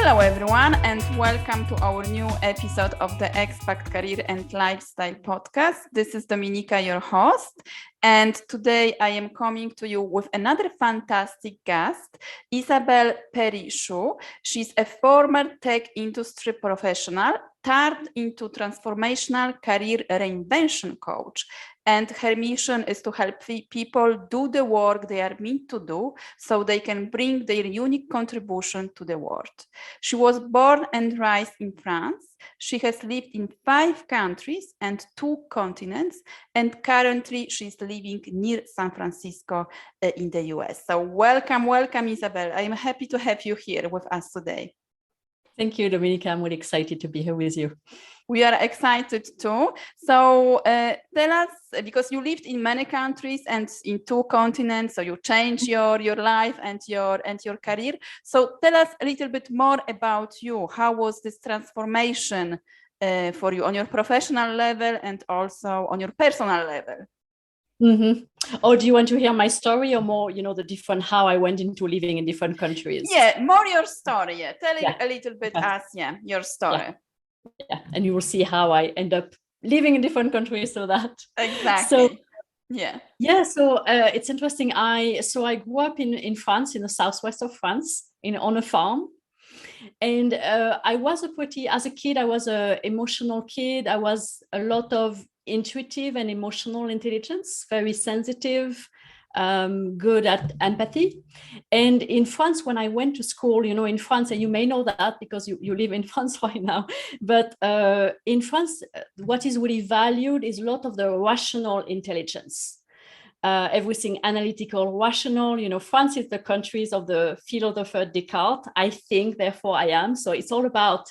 Hello everyone, and welcome to our new episode of the Expat Career and Lifestyle podcast. This is Dominika, your host, and today I am coming to you with another fantastic guest, Isabelle Peyrichoux. She's a former tech industry professional turned into transformational career reinvention coach. And her mission is to help people do the work they are meant to do so they can bring their unique contribution to the world. She was born and raised in France. She has lived in 5 countries and 2 continents, and currently she's living near San Francisco in the US. So welcome, Isabelle. I'm happy to have you here with us today. Thank you, Dominika. I'm really excited to be here with you. We are excited too. So tell us, because you lived in many countries and in 2 continents, so you changed your life and your career. So tell us a little bit more about you. How was this transformation for you on your professional level and also on your personal level? Mm-hmm. Or do you want to hear my story, or more, the different how I went into living in different countries? Yeah, more your story. Yeah, tell it a little bit your story. Yeah, and you will see how I end up living in different countries. So that exactly. So it's interesting. I grew up in France, in the southwest of France, on a farm. And I was as a kid, I was an emotional kid. I was a lot of intuitive and emotional intelligence, very sensitive, good at empathy. And in France, when I went to school, in France, and you may know that because you live in France right now, but in France, what is really valued is a lot of the rational intelligence. Everything analytical, rational. France is the countries of the philosopher Descartes. I think, therefore I am. So it's all about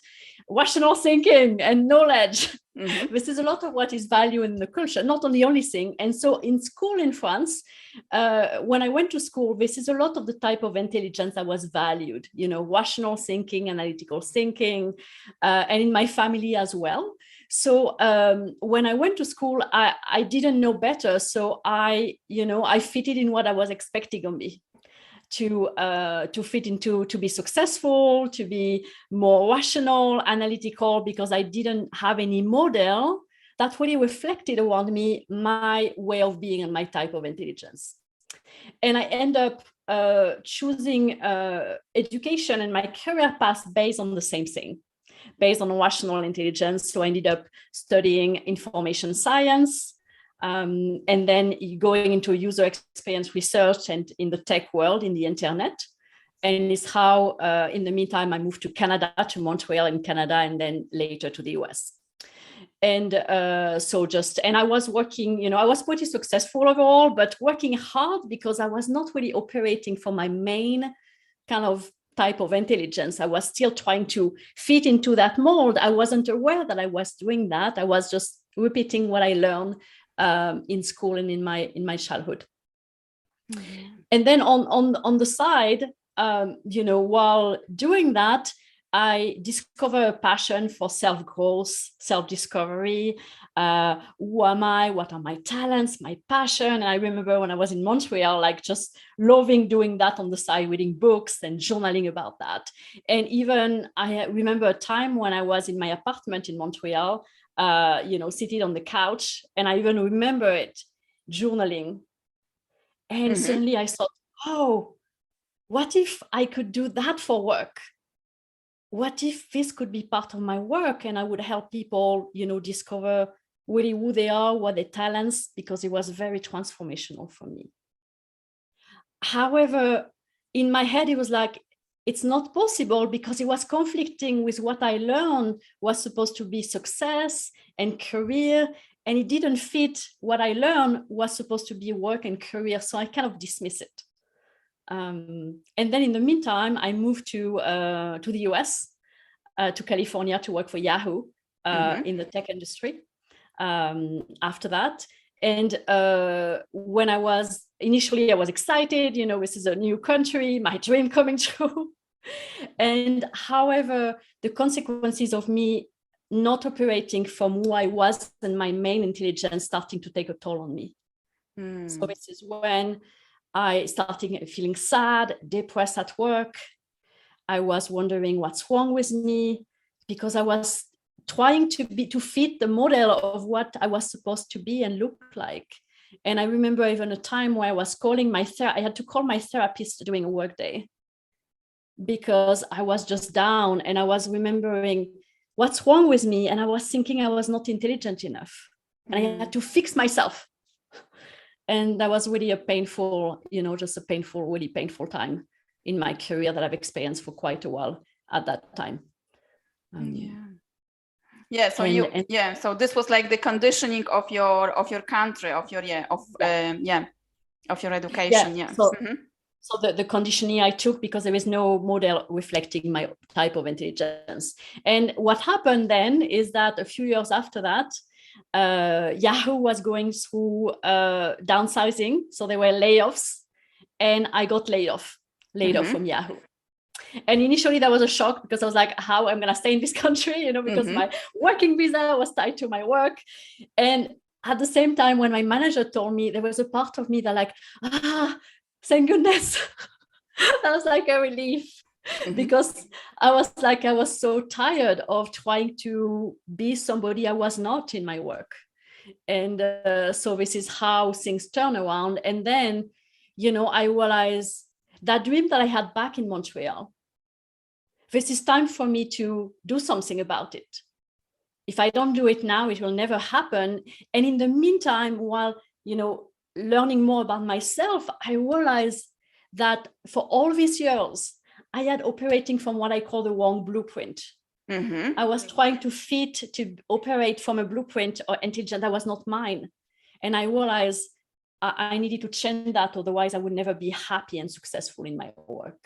rational thinking and knowledge. Mm-hmm. This is a lot of what is valued in the culture, not the only thing. And so in school in France, when I went to school, this is a lot of the type of intelligence that was valued, rational thinking, analytical thinking, and in my family as well. So when I went to school, I didn't know better. So I fitted in what I was expecting of me to fit into, to be successful, to be more rational, analytical, because I didn't have any model that really reflected around me my way of being and my type of intelligence. And I end up choosing education and my career path based on the same thing, based on rational intelligence. So I ended up studying information science, and then going into user experience research and in the tech world, in the internet. And it's how, in the meantime, I moved to Canada, to Montreal in Canada, and then later to the US. And and I was working, I was pretty successful overall, but working hard because I was not really operating for my main kind of type of intelligence. I was still trying to fit into that mold. I wasn't aware that I was doing that. I was just repeating what I learned in school and in my childhood. Mm-hmm. And then on the side, while doing that, I discovered a passion for self-growth, self-discovery. Who am I? What are my talents, my passion? And I remember when I was in Montreal, like just loving doing that on the side, reading books and journaling about that. And even I remember a time when I was in my apartment in Montreal, sitting on the couch, and I even remember it, journaling. And mm-hmm. Suddenly I thought, oh, what if I could do that for work? What if this could be part of my work and I would help people, discover really who they are, what their talents, because it was very transformational for me. However, in my head, it was like, it's not possible because it was conflicting with what I learned was supposed to be success and career, and it didn't fit what I learned was supposed to be work and career. So I kind of dismiss it. And then in the meantime, I moved to the US, to California, to work for Yahoo in the tech industry after that. And when I was excited, this is a new country, my dream coming true. And however, the consequences of me not operating from who I was and my main intelligence starting to take a toll on me. So this is when I started feeling sad, depressed at work. I was wondering what's wrong with me, because I was trying to fit the model of what I was supposed to be and look like. And I remember even a time where I was calling I had to call my therapist during a work day, because I was just down, and I was remembering what's wrong with me. And I was thinking I was not intelligent enough, and I had to fix myself. And that was really a painful, really painful time in my career that I've experienced for quite a while at that time. So this was like the conditioning of your country, of your education. So the conditioning I took, because there is no model reflecting my type of intelligence. And what happened then is that a few years after that, Yahoo was going through downsizing, so there were layoffs, and I got laid off from Yahoo. And initially that was a shock, because I was like, how am I going to stay in this country, because my working visa was tied to my work. And at the same time, when my manager told me, there was a part of me that like, thank goodness. That was like a relief, because I was so tired of trying to be somebody I was not in my work. And so this is how things turn around. And then, I realized that dream that I had back in Montreal, this is time for me to do something about it. If I don't do it now, it will never happen. And in the meantime, while, learning more about myself, I realized that for all these years, I had operating from what I call the wrong blueprint. I was trying to operate from a blueprint or intelligence that was not mine. And I realized I needed to change that, otherwise I would never be happy and successful in my work.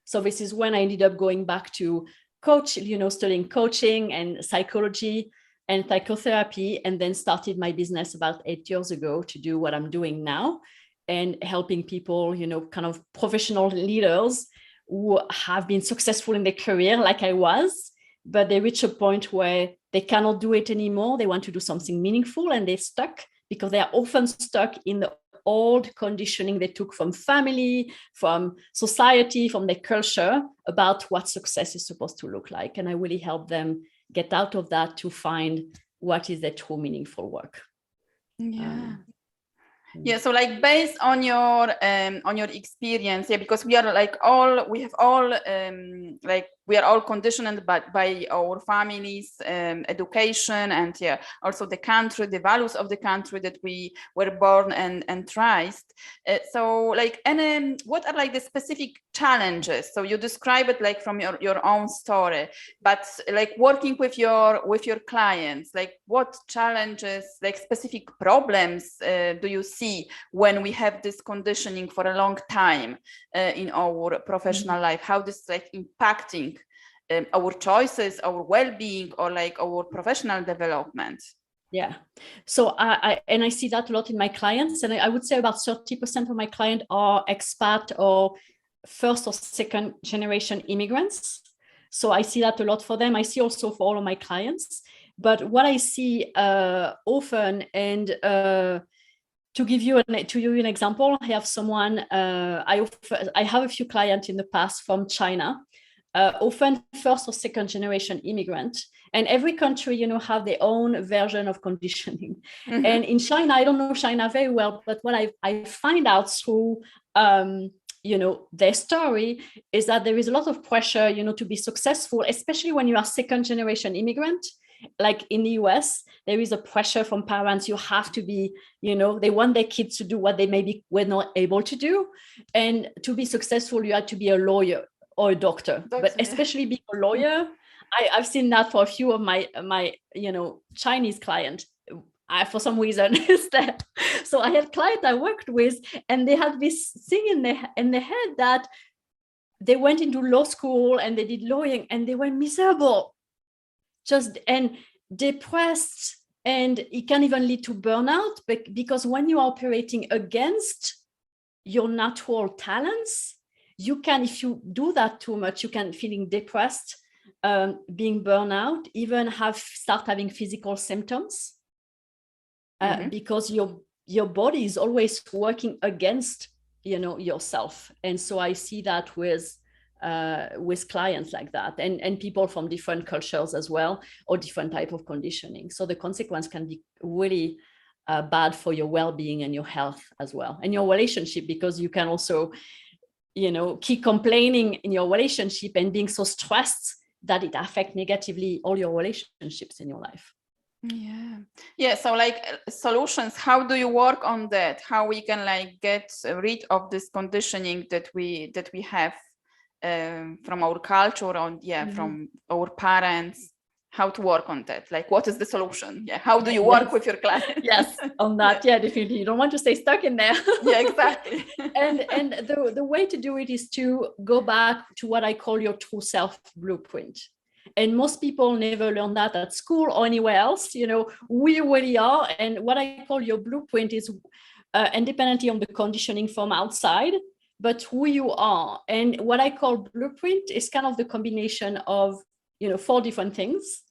So this is when I ended up going back to studying coaching and psychology and psychotherapy, and then started my business about 8 years ago to do what I'm doing now, and helping people, kind of professional leaders who have been successful in their career like I was, but they reach a point where they cannot do it anymore. They want to do something meaningful, and they're stuck because they are often stuck in the old conditioning they took from family, from society, from their culture about what success is supposed to look like. And I really help them get out of that to find what is their true meaningful work. So like based on your experience, because we are all conditioned by our families, education, and also the country, the values of the country that we were born and raised. What are like the specific challenges? So you describe it like from your own story, but like working with your clients, like what challenges, like specific problems do you see when we have this conditioning for a long time in our professional life? How this like impacting our choices, our well-being, or like our professional development? Yeah. So I see that a lot in my clients, and I would say about 30% of my clients are expat or first or second generation immigrants. So I see that a lot for them. I see also for all of my clients. But what I see often, and to give you an example, I have someone, I have a few clients in the past from China, often first or second generation immigrant. And every country, have their own version of conditioning. And in China, I don't know China very well, but what I find out through, their story is that there is a lot of pressure, to be successful, especially when you are second generation immigrant. Like in the US, there is a pressure from parents. You have to be, they want their kids to do what they maybe were not able to do. And to be successful, you have to be a lawyer or a doctor. But especially being a lawyer, I've seen that for a few of my Chinese clients. For some reason is that. So I had clients I worked with, and they had this thing in their head that they went into law school and they did lawyering, and they were miserable, and depressed, and it can even lead to burnout, because when you are operating against your natural talents, you can, if you do that too much, you can feeling depressed, being burnout, even start having physical symptoms, because your body is always working against yourself. And so I see that with with clients like that, and people from different cultures as well, or different type of conditioning. So the consequence can be really bad for your well-being and your health as well, and your relationship, because you can also, keep complaining in your relationship and being so stressed that it affects negatively all your relationships in your life. Yeah. So like solutions, how do you work on that? How we can like get rid of this conditioning that we have from our culture, or from our parents? How to work on that? Like, what is the solution? How do you work with your clients? Yes, on that. Yeah, definitely. You don't want to stay stuck in there. Yeah, exactly. and the way to do it is to go back to what I call your true self blueprint. And most people never learn that at school or anywhere else. We really are. And what I call your blueprint is independently on the conditioning from outside, but who you are. And what I call blueprint is kind of the combination of 4 different things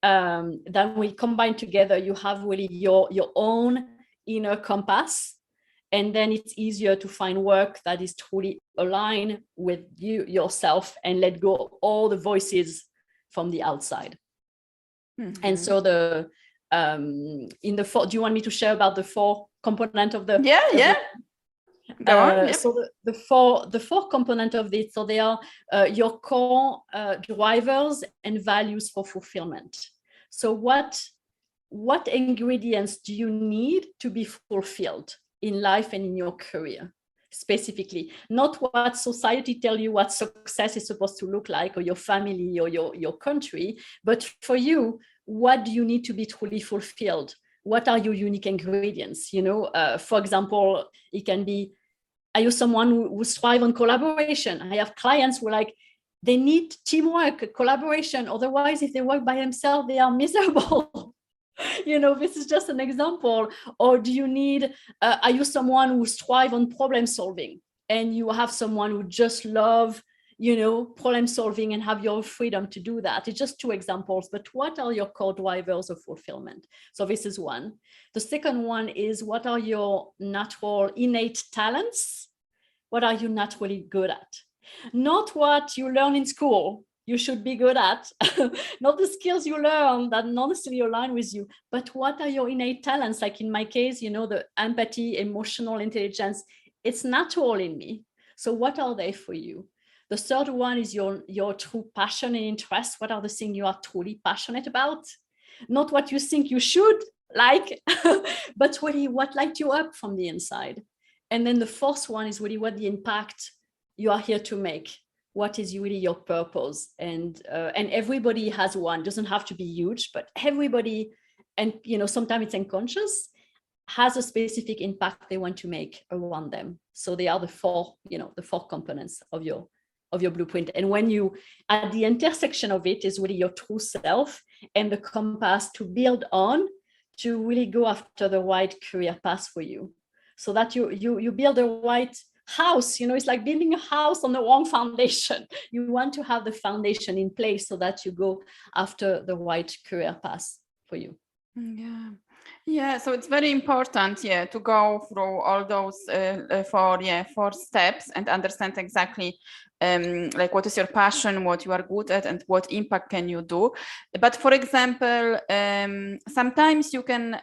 that we combine together. You have really your own inner compass, and then it's easier to find work that is truly aligned with you yourself, and let go of all the voices from the outside. And so in the 4, do you want me to share about the 4 component of the Go on. So the four component of it, so they are your core drivers and values for fulfillment. So what ingredients do you need to be fulfilled in life and in your career specifically? Not what society tell you what success is supposed to look like, or your family, or your country, but for you, what do you need to be truly fulfilled? What are your unique ingredients? For example, it can be, are you someone who thrives on collaboration? I have clients who they need teamwork, collaboration. Otherwise, if they work by themselves, they are miserable. This is just an example. Or do you need, are you someone who thrives on problem solving, and you have someone who just love, problem solving and have your freedom to do that? It's just 2 examples, but what are your core drivers of fulfillment? So this is one. The second one is, what are your natural innate talents? What are you naturally good at? Not what you learn in school you should be good at, not the skills you learn that not necessarily align with you, but what are your innate talents? Like in my case, the empathy, emotional intelligence, it's natural in me. So what are they for you? The third one is your true passion and interest. What are the things you are truly passionate about? Not what you think you should like, but really what lights you up from the inside. And then the fourth one is really what the impact you are here to make. What is really your purpose? And everybody has one. Doesn't have to be huge, but everybody, and sometimes it's unconscious, has a specific impact they want to make around them. So they are the 4 components of your blueprint. And when you, at the intersection of it, is really your true self and the compass to build on, to really go after the right career path for you, so that you build the right house. It's like building a house on the wrong foundation. You want to have the foundation in place so that you go after the right career path for you. Yeah, so it's very important, to go through all those 4 steps and understand exactly like what is your passion, what you are good at, and what impact can you do. But for example, sometimes you can,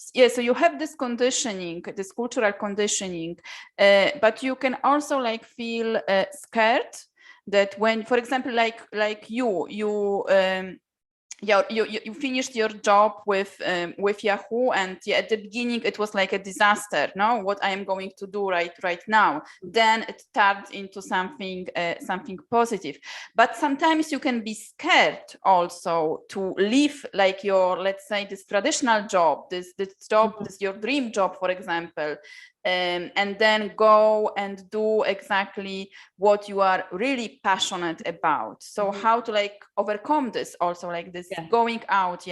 so you have this conditioning, this cultural conditioning, but you can also like feel scared that when, for example, like you finished your job with Yahoo, and at the beginning it was like a disaster. No, what I am going to do right now? Then it turned into something positive. But sometimes you can be scared also to leave like your, let's say, this traditional job, this job, this your dream job, for example. And then go and do exactly what you are really passionate about. So how to like overcome this also, like this going out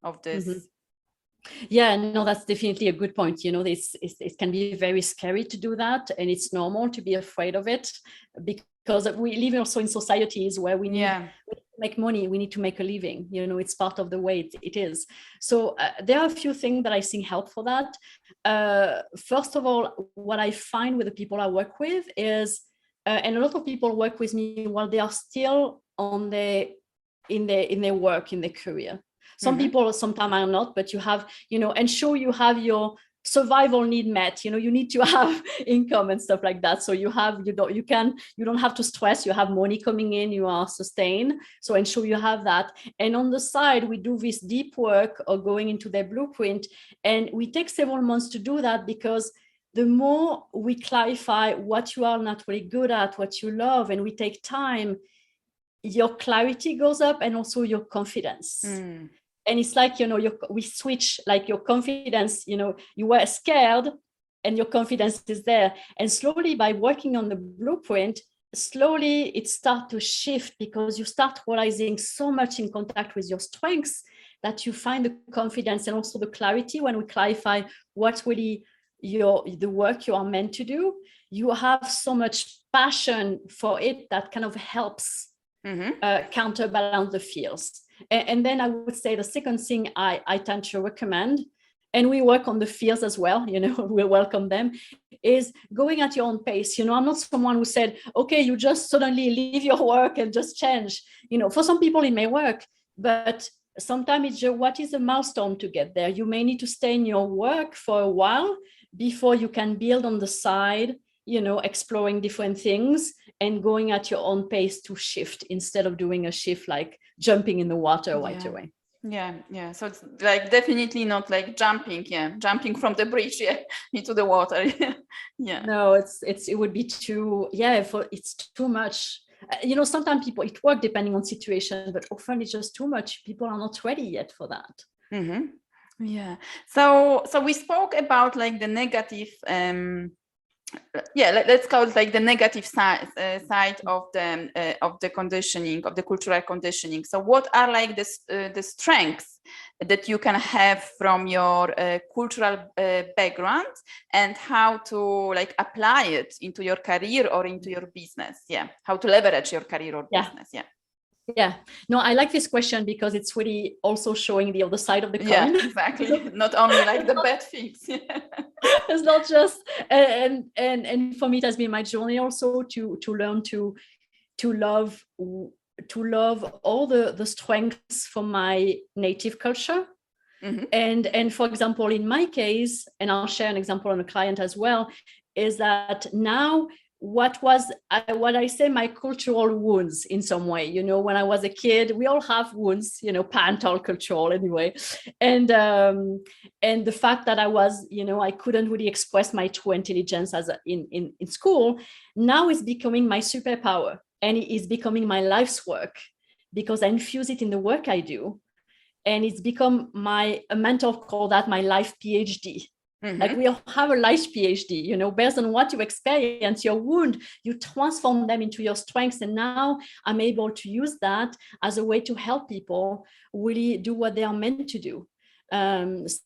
of this. Yeah, no, that's definitely a good point. It can be very scary to do that, and it's normal to be afraid of it, because we live also in societies where we need to make money, we need to make a living. It's part of the way it is. So there are a few things that I think help for that. First of all, what I find with the people I work with is and a lot of people work with me while they are still on in their work, in their career. Some people sometimes are not, but you have, ensure you have your survival need met. You need to have income and stuff like that. So you don't have to stress. You have money coming in. You are sustained. So ensure you have that. And on the side, we do this deep work or going into their blueprint, and we take several months to do that, because the more we clarify what you are not really good at, what you love, and we take time, your clarity goes up and also your confidence. And it's like, we switch, like your confidence, you were scared and your confidence is there. And slowly, by working on the blueprint, slowly it starts to shift, because you start realizing so much in contact with your strengths that you find the confidence and also the clarity. When we clarify what's really the work you are meant to do, you have so much passion for it that kind of helps counterbalance the fears. And then I would say the second thing I tend to recommend, and we work on the fears as well, we welcome them, is going at your own pace. I'm not someone who said, okay, you just suddenly leave your work and just change. For some people it may work, but sometimes it's just, what is the milestone to get there? You may need to stay in your work for a while before you can build on the side, exploring different things and going at your own pace to shift, instead of doing a shift like jumping in the water right away. Yeah. So it's like definitely not like jumping from the bridge into the water. Yeah. No, it would be too, it's too much. Sometimes people, it works depending on situation, but often it's just too much. People are not ready yet for that. Yeah. So we spoke about like the negative let's call it like the negative side of the conditioning, of the cultural conditioning. So what are like the strengths that you can have from your cultural background, and how to like apply it into your career or into your business? How to leverage your career or business? No, I like this question, because it's really also showing the other side of the coin. Exactly. Not only like the bad things. It's not just, and for me it has been my journey also to learn to love all the strengths from my native culture. And for example, in my case, and I'll share an example on a client as well, is that now what I say my cultural wounds in some way, when I was a kid, we all have wounds, parental, cultural anyway. And the fact that I was, I couldn't really express my true intelligence as in school, now is becoming my superpower, and it is becoming my life's work, because I infuse it in the work I do. And it's become a mentor call that my life PhD. Like we all have a life PhD, based on what you experience, your wound, you transform them into your strengths. And now I'm able to use that as a way to help people really do what they are meant to do.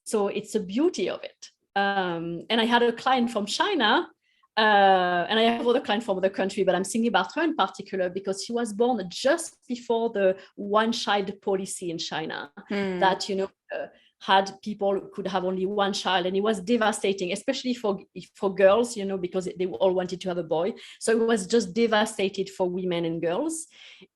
So it's the beauty of it. And I had a client from China, and I have other clients from other countries, but I'm thinking about her in particular because she was born just before the one-child policy in China that, had people could have only one child, and it was devastating, especially for girls, because they all wanted to have a boy. So it was just devastated for women and girls.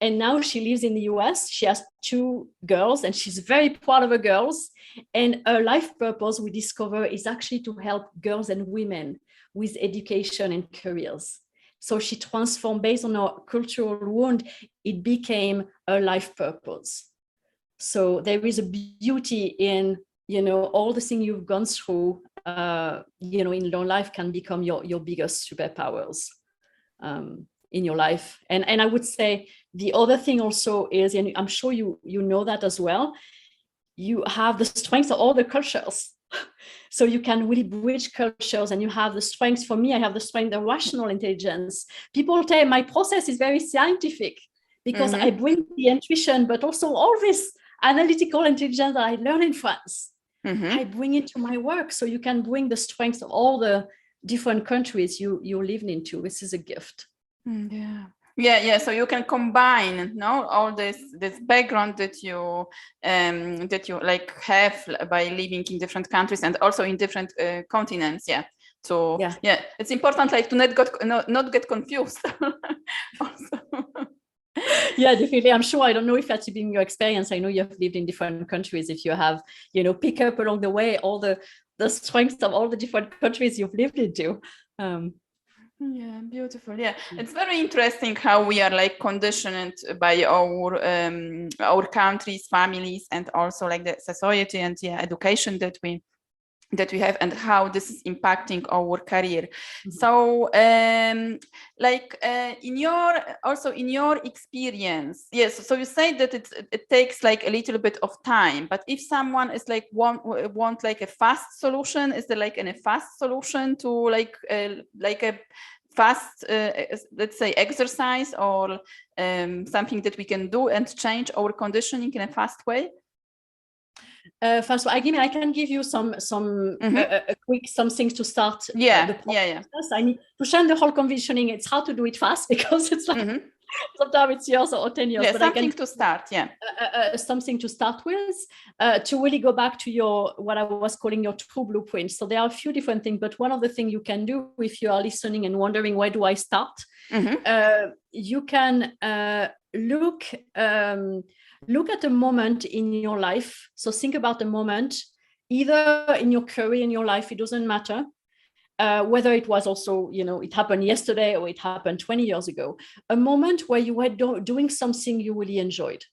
And now she lives in the US. She has 2 girls, and she's very proud of her girls. And her life purpose, we discover, is actually to help girls and women with education and careers. So she transformed, based on her cultural wound, it became her life purpose. So there is a beauty in, all the things you've gone through, in your life can become your biggest superpowers in your life. And I would say the other thing also is, and I'm sure you know that as well, you have the strengths of all the cultures. So you can really bridge cultures, and you have the strengths. For me, I have the strength of rational intelligence. People say my process is very scientific because I bring the intuition, but also all this analytical intelligence that I learned in France. I bring it to my work. So you can bring the strengths of all the different countries you live into. This is a gift. So you can combine all this background that you like have by living in different countries and also in different continents, So yeah, it's important like to not get confused. Also. Yeah, definitely. I'm sure. I don't know if that's been your experience. I know you have lived in different countries. If you have, pick up along the way all the strengths of all the different countries you've lived into. Yeah, beautiful. Yeah, it's very interesting how we are like conditioned by our countries, families, and also like the society and education that we have, and how this is impacting our career. Mm-hmm. So in your experience, yes, so you say that it takes like a little bit of time, but if someone is like want like a fast solution, is there like a fast solution to like a fast let's say exercise or something that we can do and change our conditioning in a fast way? First, I can give you some quick some things to start. The process. I need to change the whole conditioning. It's hard to do it fast because it's like sometimes it's years or 10 years. Yeah, but something to start. Yeah, something to start with to really go back to what I was calling your true blueprint. So there are a few different things, but one of the things you can do if you are listening and wondering where do I start, you can look at a moment in your life. So think about a moment, either in your career, in your life, it doesn't matter. Whether it was also, it happened yesterday or it happened 20 years ago, a moment where you were doing something you really enjoyed.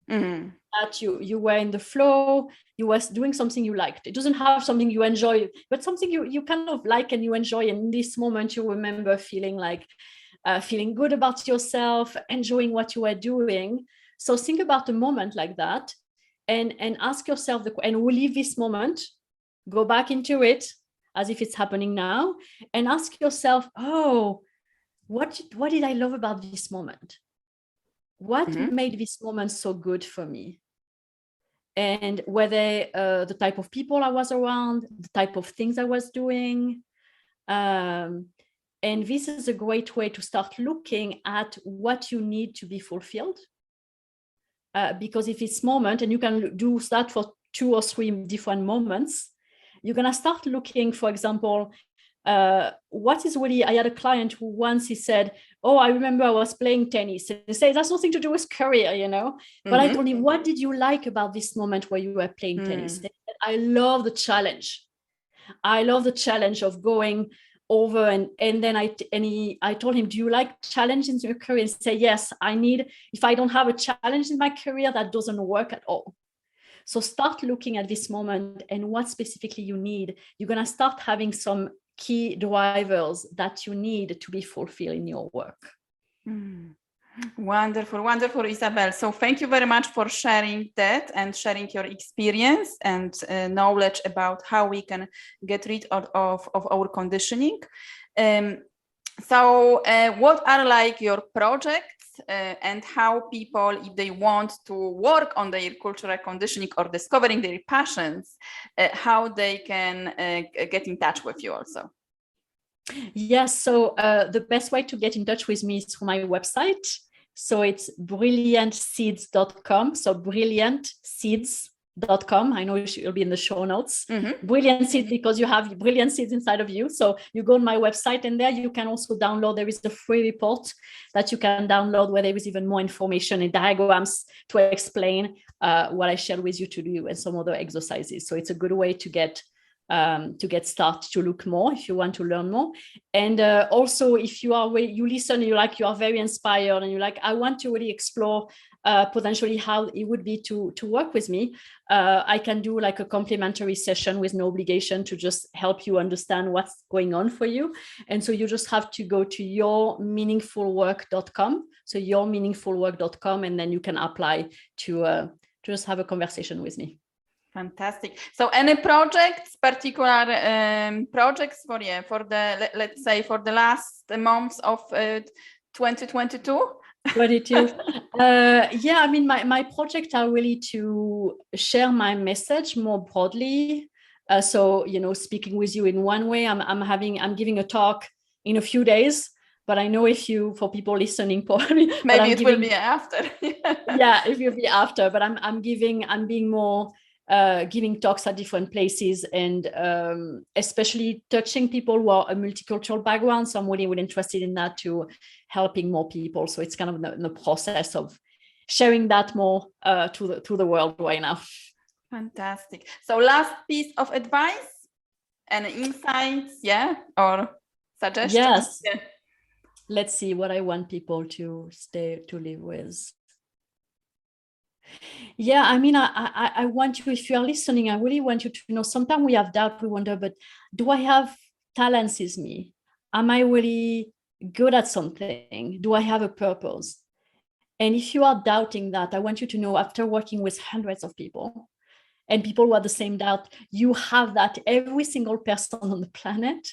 That you were in the flow, you were doing something you liked. It doesn't have something you enjoy, but something you kind of like and you enjoy. And in this moment, you remember feeling good about yourself, enjoying what you were doing. So think about a moment like that and ask yourself, and relive this moment, go back into it as if it's happening now, and ask yourself, oh, what did I love about this moment? What made this moment so good for me? And whether the type of people I was around, the type of things I was doing. And this is a great way to start looking at what you need to be fulfilled. Because if it's moment, and you can do that for 2 or 3 different moments, you're going to start looking, for example, what is really, I had a client who once he said, oh, I remember I was playing tennis. And he said, that's nothing to do with career, But I told him, what did you like about this moment where you were playing tennis? He said, I love the challenge. I love the challenge of going over and then I told him, do you like challenges in your career? And he said, yes, if I don't have a challenge in my career, that doesn't work at all. So start looking at this moment and what specifically you need. You're going to start having some key drivers that you need to be fulfilled in your work. Wonderful, wonderful, Isabelle. So thank you very much for sharing that and sharing your experience and knowledge about how we can get rid of our conditioning. So what are like your projects and how people, if they want to work on their cultural conditioning or discovering their passions, how they can get in touch with you also? Yes, so the best way to get in touch with me is through my website. So it's brilliantseeds.com. So brilliantseeds.com. I know it'll be in the show notes. Brilliant Seeds, because you have brilliant seeds inside of you. So you go on my website and there you can also download. There is a free report that you can download where there is even more information and diagrams to explain what I shared with you to do and some other exercises. So it's a good way to get started, to look more if you want to learn more. And also if you listen, you are very inspired and you're like, I want to really explore potentially how it would be to work with me. I can do like a complimentary session with no obligation to just help you understand what's going on for you. And so you just have to go to yourmeaningfulwork.com. So yourmeaningfulwork.com, and then you can apply to just have a conversation with me. Fantastic. So any particular projects for the, let's say, for the last months of 2022? 22. I mean, my projects are really to share my message more broadly. So, speaking with you in one way, I'm giving a talk in a few days, but I know for people listening, probably maybe it will be after. Yeah, it will be after, but I'm being more giving talks at different places, and especially touching people who are a multicultural background. So I'm really, really interested in that too, helping more people. So it's kind of in the process of sharing that more to the world right now. Fantastic. So last piece of advice and insights, or suggestions? Yes. Yeah. Let's see what I want people to live with. Yeah, I mean, I want you, if you are listening, I really want you to know, sometimes we have doubt, we wonder, but do I have talents in me? Am I really good at something? Do I have a purpose? And if you are doubting that, I want you to know, after working with hundreds of people and people who have the same doubt, you have that. Every single person on the planet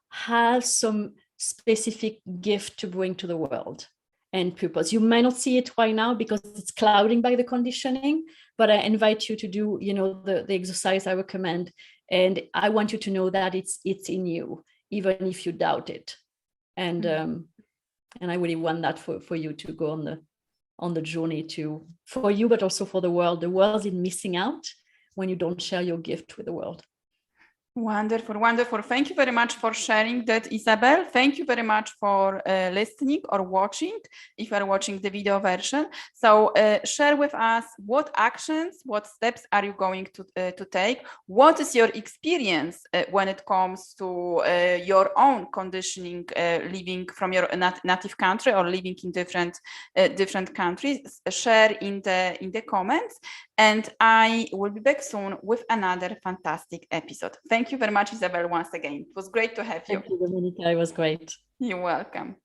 has some specific gift to bring to the world and purpose. You might not see it right now because it's clouding by the conditioning, but I invite you to do, the exercise I recommend. And I want you to know that it's in you, even if you doubt it. And I really want that for you to go on the journey for you, but also for the world. The world is missing out when you don't share your gift with the world. Wonderful, wonderful. Thank you very much for sharing that, Isabelle. Thank you very much for listening or watching, if you are watching the video version. So share with us what actions, what steps are you going to take? What is your experience when it comes to your own conditioning, living from your native country or living in different countries? Share in the comments. And I will be back soon with another fantastic episode. Thank you very much, Isabelle, once again. It was great to have you. Thank you, Dominica. It was great. You're welcome.